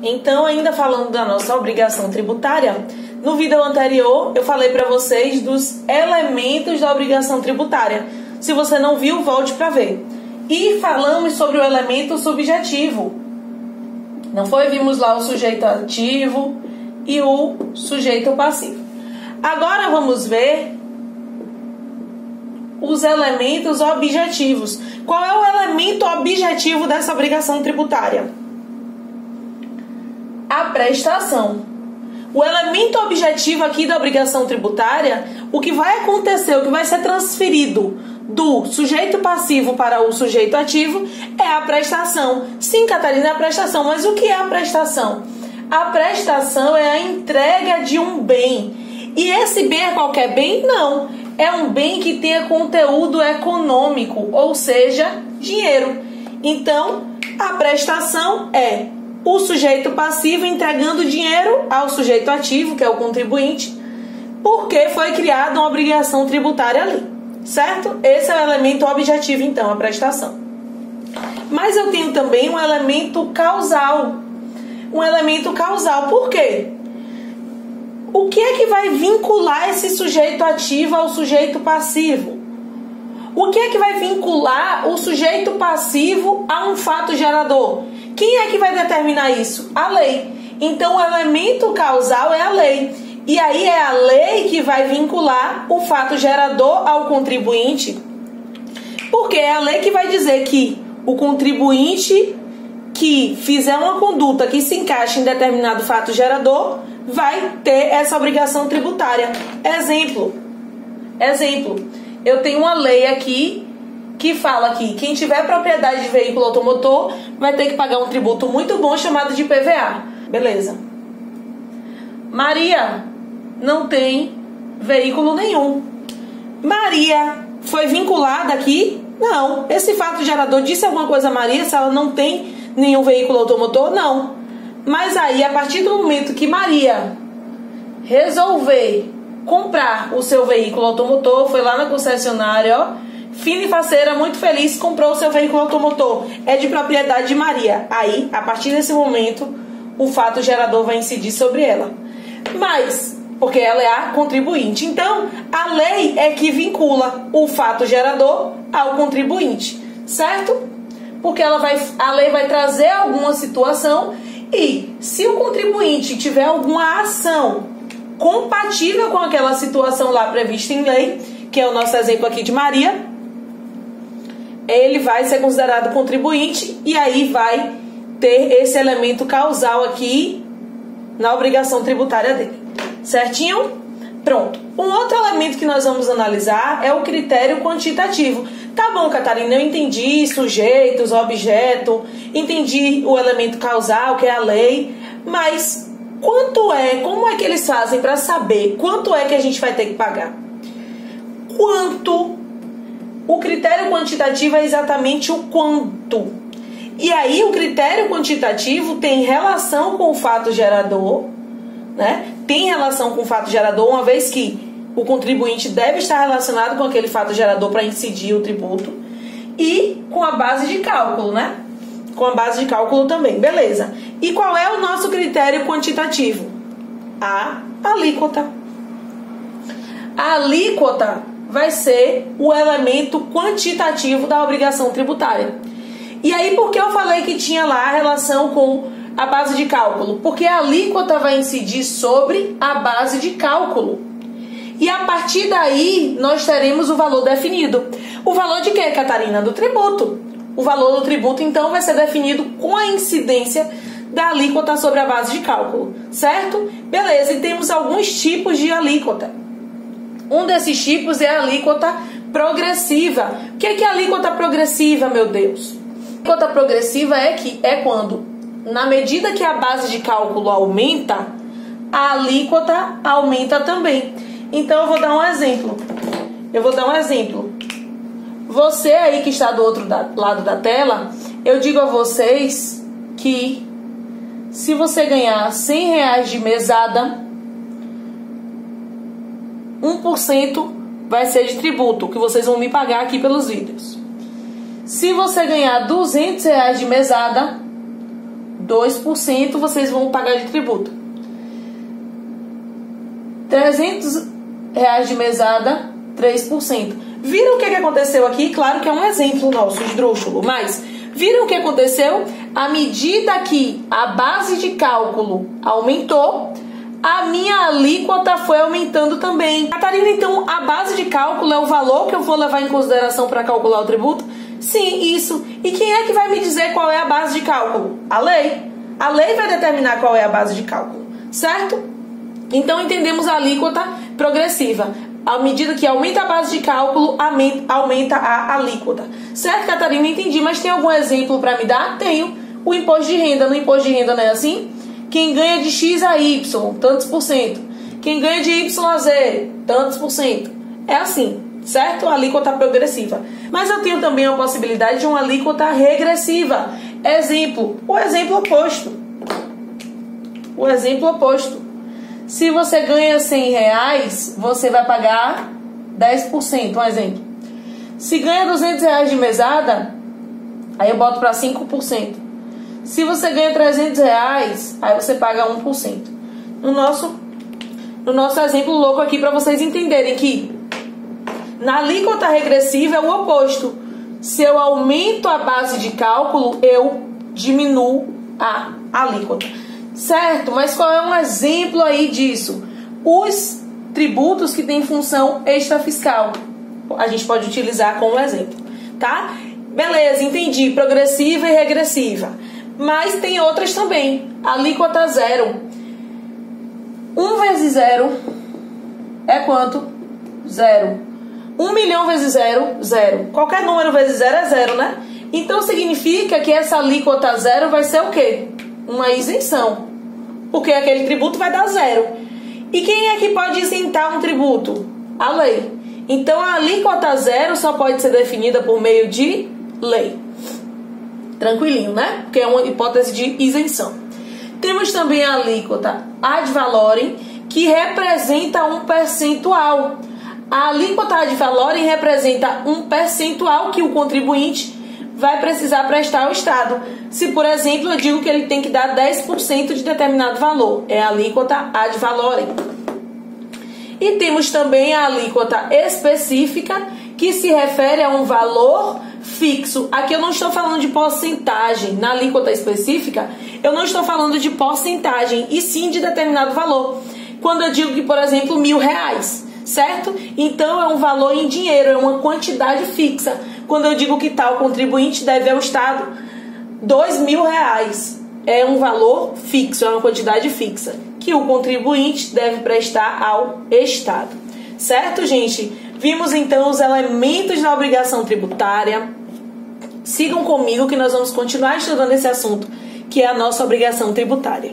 Então, ainda falando da nossa obrigação tributária, no vídeo anterior eu falei para vocês dos elementos da obrigação tributária. Se você não viu, volte para ver. E falamos sobre o elemento subjetivo. Não foi? Vimos lá o sujeito ativo e o sujeito passivo. Agora vamos ver os elementos objetivos. Qual é o elemento objetivo dessa obrigação tributária? A prestação. O elemento objetivo aqui da obrigação tributária, o que vai acontecer, o que vai ser transferido do sujeito passivo para o sujeito ativo é a prestação. Sim, Catarina, é a prestação. Mas o que é a prestação? A prestação é a entrega de um bem. E esse bem é qualquer bem? Não. É um bem que tenha conteúdo econômico, ou seja, dinheiro. Então, a prestação é o sujeito passivo entregando dinheiro ao sujeito ativo, que é o contribuinte, porque foi criada uma obrigação tributária ali, certo? Esse é o elemento objetivo, então, a prestação. Mas eu tenho também um elemento causal. Um elemento causal, por quê? O que é que vai vincular esse sujeito ativo ao sujeito passivo? O que é que vai vincular o sujeito passivo a um fato gerador? Quem é que vai determinar isso? A lei. Então, o elemento causal é a lei. E aí é a lei que vai vincular o fato gerador ao contribuinte. Porque é a lei que vai dizer que o contribuinte que fizer uma conduta que se encaixe em determinado fato gerador vai ter essa obrigação tributária. Exemplo. Eu tenho uma lei aqui que fala que quem tiver propriedade de veículo automotor vai ter que pagar um tributo muito bom chamado de IPVA. Beleza. Maria não tem veículo nenhum. Maria foi vinculada aqui? Não. Esse fato gerador disse alguma coisa a Maria se ela não tem nenhum veículo automotor? Não. Mas aí, a partir do momento que Maria resolver comprar o seu veículo automotor, foi lá na concessionária, ó, fina e faceira, muito feliz, comprou o seu veículo automotor, é de propriedade de Maria. Aí, a partir desse momento, o fato gerador vai incidir sobre ela. Mas, porque ela é a contribuinte. Então, a lei é que vincula o fato gerador ao contribuinte, certo? Porque a lei vai trazer alguma situação e, se o contribuinte tiver alguma ação compatível com aquela situação lá prevista em lei, que é o nosso exemplo aqui de Maria, ele vai ser considerado contribuinte e aí vai ter esse elemento causal aqui na obrigação tributária dele. Certinho? Pronto. Um outro elemento que nós vamos analisar é o critério quantitativo. Tá bom, Catarina, eu entendi sujeitos, objeto, entendi o elemento causal, que é a lei, mas como é que eles fazem para saber quanto é que a gente vai ter que pagar? O critério quantitativo é exatamente o quanto. E aí o critério quantitativo tem relação com o fato gerador, né? Tem relação com o fato gerador, uma vez que o contribuinte deve estar relacionado com aquele fato gerador para incidir o tributo, e com a base de cálculo, né? Com a base de cálculo também, beleza. E qual é o nosso critério quantitativo? A alíquota. A alíquota vai ser o elemento quantitativo da obrigação tributária. E aí, por que eu falei que tinha lá a relação com a base de cálculo? Porque a alíquota vai incidir sobre a base de cálculo. E a partir daí, nós teremos o valor definido. O valor de quê, Catarina? Do tributo. O valor do tributo, então, vai ser definido com a incidência da alíquota sobre a base de cálculo, certo? Beleza, e temos alguns tipos de alíquota. Um desses tipos é a alíquota progressiva. O que é a alíquota progressiva, meu Deus? A alíquota progressiva é quando, na medida que a base de cálculo aumenta, a alíquota aumenta também. Então, eu vou dar um exemplo. Você aí que está do outro lado da tela, eu digo a vocês que se você ganhar R$100 de mesada, 1% vai ser de tributo, que vocês vão me pagar aqui pelos vídeos. Se você ganhar R$200 de mesada, 2% vocês vão pagar de tributo. R$300 de mesada, 3%. Viram o que aconteceu aqui? Claro que é um exemplo nosso, esdrúxulo, mas viram o que aconteceu? À medida que a base de cálculo aumentou, a minha alíquota foi aumentando também. Catarina, então a base de cálculo é o valor que eu vou levar em consideração para calcular o tributo? Sim, isso. E quem é que vai me dizer qual é a base de cálculo? A lei. A lei vai determinar qual é a base de cálculo, certo? Então entendemos a alíquota progressiva. À medida que aumenta a base de cálculo, aumenta a alíquota. Certo, Catarina? Entendi, mas tem algum exemplo para me dar? Tenho. O imposto de renda. No imposto de renda não é assim? Quem ganha de X a Y, tantos por cento. Quem ganha de Y a Z, tantos por cento. É assim, certo? A alíquota progressiva. Mas eu tenho também a possibilidade de uma alíquota regressiva. Exemplo, o exemplo oposto. O exemplo oposto. Se você ganha R$100, você vai pagar 10%, um exemplo. Se ganha R$200 de mesada, aí eu boto para 5%. Se você ganha R$300, aí você paga 1%. No nosso exemplo louco aqui, para vocês entenderem que na alíquota regressiva é o oposto. Se eu aumento a base de cálculo, eu diminuo a alíquota. Certo? Mas qual é um exemplo aí disso? Os tributos que têm função extrafiscal. A gente pode utilizar como exemplo, tá? Beleza, entendi. Progressiva e regressiva. Mas tem outras também. Alíquota zero. 1 vezes 0 é quanto? 0. 1 milhão vezes 0, 0. Qualquer número vezes 0 é 0, né? Então significa que essa alíquota zero vai ser o quê? Uma isenção. Porque aquele tributo vai dar 0. E quem é que pode isentar um tributo? A lei. Então a alíquota zero só pode ser definida por meio de lei. Tranquilinho, né? Porque é uma hipótese de isenção. Temos também a alíquota ad valorem, que representa um percentual. A alíquota ad valorem representa um percentual que o contribuinte vai precisar prestar ao Estado. Se, por exemplo, eu digo que ele tem que dar 10% de determinado valor, é a alíquota ad valorem. E temos também a alíquota específica, que se refere a um valor fixo. Aqui eu não estou falando de porcentagem. Na alíquota específica, eu não estou falando de porcentagem, e sim de determinado valor. Quando eu digo que, por exemplo, R$1.000, certo? Então é um valor em dinheiro, é uma quantidade fixa. Quando eu digo que tal contribuinte deve ao Estado R$2.000, é um valor fixo, é uma quantidade fixa que o contribuinte deve prestar ao Estado. Certo, gente? Vimos então os elementos da obrigação tributária. Sigam comigo que nós vamos continuar estudando esse assunto, que é a nossa obrigação tributária.